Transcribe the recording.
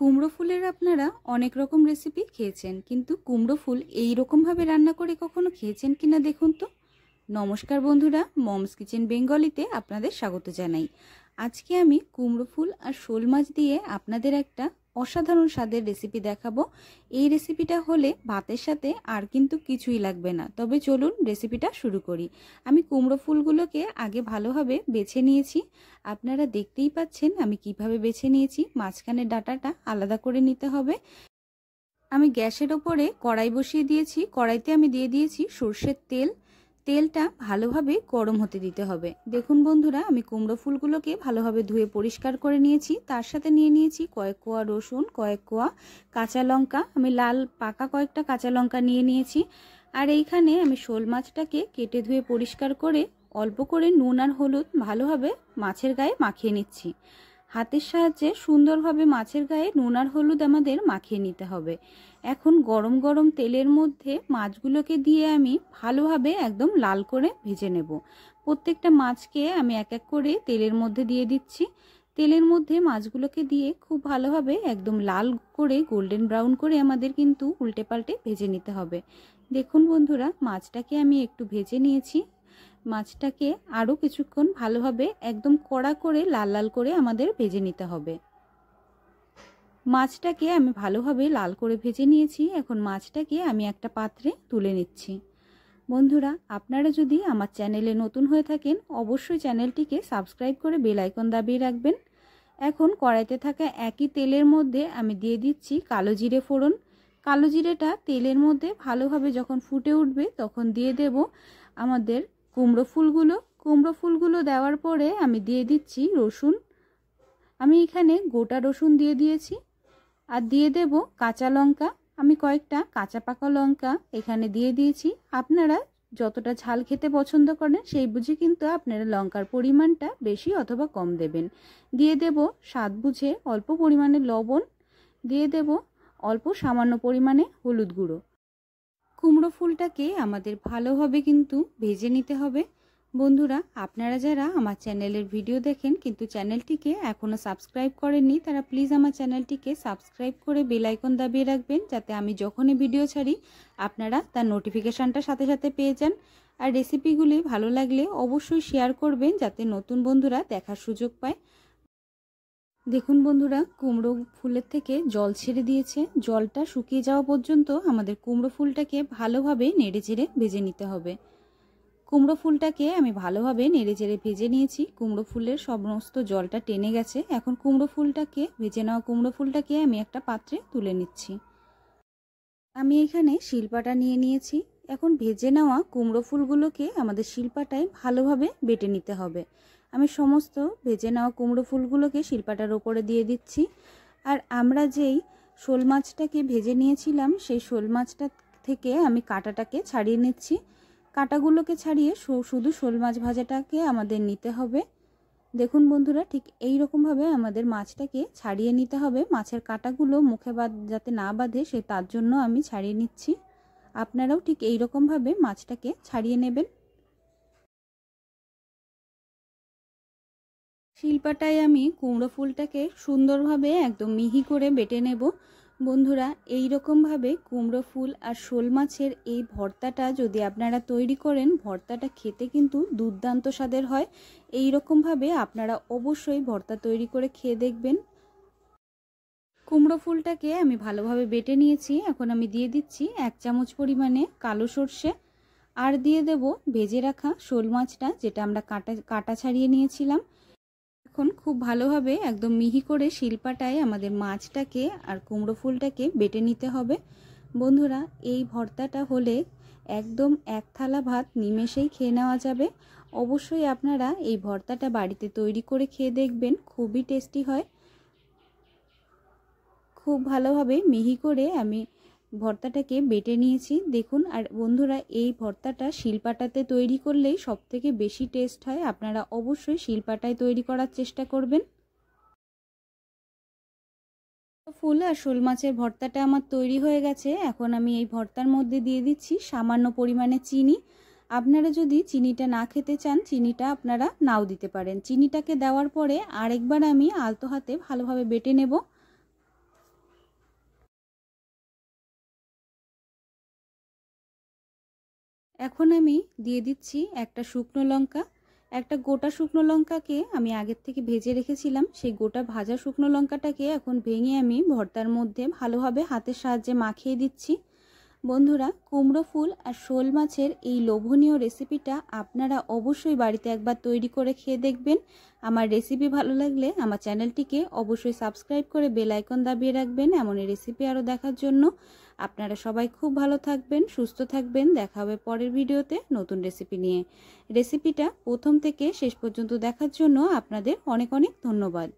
কুমড়ো ফুলের আপনারা অনেক রকম রেসিপি খেয়েছেন, কিন্তু কুমড়ো ফুল এই রকমভাবে রান্না করে কখনো খেয়েছেন কিনা দেখুন তো। নমস্কার বন্ধুরা, মমস কিচেন বেঙ্গলিতে আপনাদের স্বাগত জানাই। আজকে আমি কুমড়ো ফুল আর শোল মাছ দিয়ে আপনাদের একটা অসাধারণ স্বাদের রেসিপি দেখাবো। এই রেসিপিটা হলে ভাতের সাথে আর কিন্তু কিছুই লাগবে না। তবে চলুন রেসিপিটা শুরু করি। আমি কুমড়ো ফুলগুলোকে আগে ভালোভাবে বেছে নিয়েছি। আপনারা দেখতেই পাচ্ছেন আমি কিভাবে বেছে নিয়েছি। মাঝখানের ডাঁটাটা আলাদা করে নিতে হবে। আমি গ্যাসের ওপরে কড়াই বসিয়ে দিয়েছি। কড়াইতে আমি দিয়ে দিয়েছি সর্ষের তেল। তেলটা ভালোভাবে গরম হতে দিতে হবে। দেখুন বন্ধুরা, আমি কুমড়ো ফুলগুলোকে ভালোভাবে ধুয়ে পরিষ্কার করে নিয়েছি। তার সাথে নিয়ে নিয়েছি কয়েক কোয়া রসুন, কয়েক কোয়া কাঁচা লঙ্কা। আমি লাল পাকা কয়েকটা কাঁচা লঙ্কা নিয়ে নিয়েছি। আর এইখানে আমি শোল মাছটাকে কেটে ধুয়ে পরিষ্কার করে অল্প করে নুন আর হলুদ ভালোভাবে মাছের গায়ে মাখিয়ে নিচ্ছি। হাতের সাহায্যে সুন্দরভাবে মাছের গায়ে নুন আর হলুদ আমাদের মাখিয়ে নিতে হবে। এখন গরম গরম তেলের মধ্যে মাছগুলোকে দিয়ে আমি ভালোভাবে একদম লাল করে ভেজে নেব। প্রত্যেকটা মাছকে আমি এক এক করে তেলের মধ্যে দিয়ে দিচ্ছি। তেলের মধ্যে মাছগুলোকে দিয়ে খুব ভালোভাবে একদম লাল করে গোল্ডেন ব্রাউন করে আমাদের কিন্তু উল্টে পাল্টে ভেজে নিতে হবে। দেখুন বন্ধুরা, মাছটাকে আমি একটু ভেজে নিয়েছি। মাছটাকে আরও কিছুক্ষণ ভালোভাবে একদম কড়া করে লাল লাল করে আমাদের ভেজে নিতে হবে। মাছটাকে আমি ভালোভাবে লাল করে ভেজে নিয়েছি। এখন মাছটাকে আমি একটা পাত্রে তুলে নিচ্ছি। বন্ধুরা, আপনারা যদি আমার চ্যানেলে নতুন হয়ে থাকেন অবশ্যই চ্যানেলটিকে সাবস্ক্রাইব করে বেল আইকন দাবিয়ে রাখবেন। এখন কড়াইতে থাকা একই তেলের মধ্যে আমি দিয়ে দিচ্ছি কালো জিরে ফোড়ন। কালো জিরেটা তেলের মধ্যে ভালোভাবে যখন ফুটে উঠবে তখন দিয়ে দেব আমাদের কুমড়ো ফুলগুলো দেওয়ার পরে আমি দিয়ে দিচ্ছি রসুন। আমি এখানে গোটা রসুন দিয়ে দিয়েছি। আর দিয়ে দেব কাঁচা লঙ্কা। আমি কয়েকটা কাঁচা পাকা লঙ্কা এখানে দিয়ে দিয়েছি। আপনারা যতটা ঝাল খেতে পছন্দ করেন সেই বুঝে কিন্তু আপনারা লঙ্কার পরিমাণটা বেশি অথবা কম দেবেন। দিয়ে দেব স্বাদ বুঝে অল্প পরিমাণে লবণ। দিয়ে দেব অল্প সামান্য পরিমাণে হলুদ গুঁড়ো। কুমড়ো ফুলটাকে আমাদের ভালোভাবে কিন্তু ভেজে নিতে হবে। বন্ধুরা, আপনারা যারা আমার চ্যানেলের ভিডিও দেখেন কিন্তু চ্যানেলটিকে এখনও সাবস্ক্রাইব করেননি, তারা প্লিজ আমার চ্যানেলটিকে সাবস্ক্রাইব করে বেল আইকন দাবিয়ে রাখবেন, যাতে আমি যখনই ভিডিও ছাড়ি আপনারা তার নোটিফিকেশানটা সাথে সাথে পেয়ে যান। আর রেসিপিগুলি ভালো লাগলে অবশ্যই শেয়ার করবেন, যাতে নতুন বন্ধুরা দেখার সুযোগ পায়। দেখুন বন্ধুরা, কুমড়ো ফুলের থেকে জল ছেড়ে দিয়েছে। জলটা শুকিয়ে যাওয়া পর্যন্ত আমাদের কুমড়ো ফুলটাকে ভালোভাবে নেড়েচেড়ে ভেজে নিতে হবে। কুমড়ো ফুলটাকে আমি ভালোভাবে নেড়েচেড়ে ভেজে নিয়েছি। কুমড়ো ফুলের সমস্ত জলটা টেনে গেছে। এখন ভেজে নেওয়া কুমড়ো ফুলটাকে আমি একটা পাত্রে তুলে নিচ্ছি। আমি এখানে শিলপাটা নিয়ে নিয়েছি। এখন ভেজে নেওয়া কুমড়ো ফুলগুলোকে আমাদের শিলপাটায় ভালোভাবে বেটে নিতে হবে। আমি সমস্ত ভেজে নেওয়া কুমড়ো ফুলগুলোকে শিলপাটার ওপরে দিয়ে দিচ্ছি। আর আমরা যেই শোল মাছটাকে ভেজে নিয়েছিলাম সেই শোল মাছটা থেকে আমি কাঁটাটাকে ছাড়িয়ে নিচ্ছি। কাঁটাগুলোকে ছাড়িয়ে শুধু শোল মাছ ভাজাটাকে আমাদের নিতে হবে। দেখুন বন্ধুরা, ঠিক এই রকমভাবে আমাদের মাছটাকে ছাড়িয়ে নিতে হবে। মাছের কাঁটাগুলো মুখে যাতে না বাঁধে তার জন্য আমি ছাড়িয়ে নিচ্ছি। আপনারাও ঠিক এই রকমভাবে মাছটাকে ছাড়িয়ে নেবেন। শিলপাটায় আমি কুমড়ো ফুলটাকে সুন্দরভাবে একদম মিহি করে বেটে নেব। বন্ধুরা, এই রকমভাবে কুমড়ো ফুল আর শোল মাছের এই ভর্তাটা যদি আপনারা তৈরি করেন, ভর্তাটা খেতে কিন্তু দুর্দান্ত স্বাদের হয়। এই রকমভাবে আপনারা অবশ্যই ভর্তা তৈরি করে খেয়ে দেখবেন। কুমড়ো ফুলটাকে আমি ভালোভাবে বেটে নিয়েছি। এখন আমি দিয়ে দিচ্ছি 1 চামচ পরিমাণে কালো সর্ষে। আর দিয়ে দেব ভেজে রাখা শোল মাছটা, যেটা আমরা কাটা ছাড়িয়ে নিয়েছিলাম। এখন খুব ভালোভাবে একদম মিহি করে শিলপাটায় আমাদের মাছটাকে আর কুমড়ো ফুলটাকে বেটে নিতে হবে। বন্ধুরা, এই ভর্তাটা হলে একদম এক থালা ভাত নিমেষেই খেয়ে নেওয়া যাবে। অবশ্যই আপনারা এই ভর্তাটা বাড়িতে তৈরি করে খেয়ে দেখবেন, খুবই টেস্টি হয়। খুব ভালোভাবে মিহি করে আমি ভর্তাটাকে বেটে নিয়েছি। দেখুন, আর বন্ধুরা, এই ভর্তাটা শিলপাটাতে তৈরি করলেই সবথেকে বেশি টেস্ট হয়। আপনারা অবশ্যই শিলপাটায় তৈরি করার চেষ্টা করবেন। ফুল আর শোল মাছের ভর্তাটা আমার তৈরি হয়ে গেছে। এখন আমি এই ভর্তার মধ্যে দিয়ে দিচ্ছি সামান্য পরিমাণে চিনি। আপনারা যদি চিনিটা না খেতে চান, চিনিটা আপনারা নাও দিতে পারেন। চিনিটাকে দেওয়ার পরে আরেকবার আমি আলতো হাতে ভালোভাবে বেটে নেব। এখন আমি দিয়ে দিচ্ছি একটা শুকনো লঙ্কা। একটা গোটা শুকনো লঙ্কাকে আমি আগের থেকে ভেজে রেখেছিলাম, সেই গোটা ভাজা শুকনো লঙ্কাটাকে এখন ভেঙে আমি ভর্তার মধ্যে ভালোভাবে হাতের সাহায্যে মাখিয়ে দিচ্ছি। বন্ধুরা, কুমড়ো ফুল আর শোল মাছের এই লোভনীয় রেসিপিটা আপনারা অবশ্যই বাড়িতে একবার তৈরি করে খেয়ে দেখবেন। আমার রেসিপি ভালো লাগলে আমার চ্যানেলটিকে অবশ্যই সাবস্ক্রাইব করে বেল আইকন দাবিয়ে রাখবেন এমন রেসিপি আরও দেখার জন্য। আপনারা সবাই খুব ভালো থাকবেন, সুস্থ থাকবেন। দেখা হবে পরের ভিডিওতে নতুন রেসিপি নিয়ে। রেসিপিটা প্রথম থেকে শেষ পর্যন্ত দেখার জন্য আপনাদের অনেক অনেক ধন্যবাদ।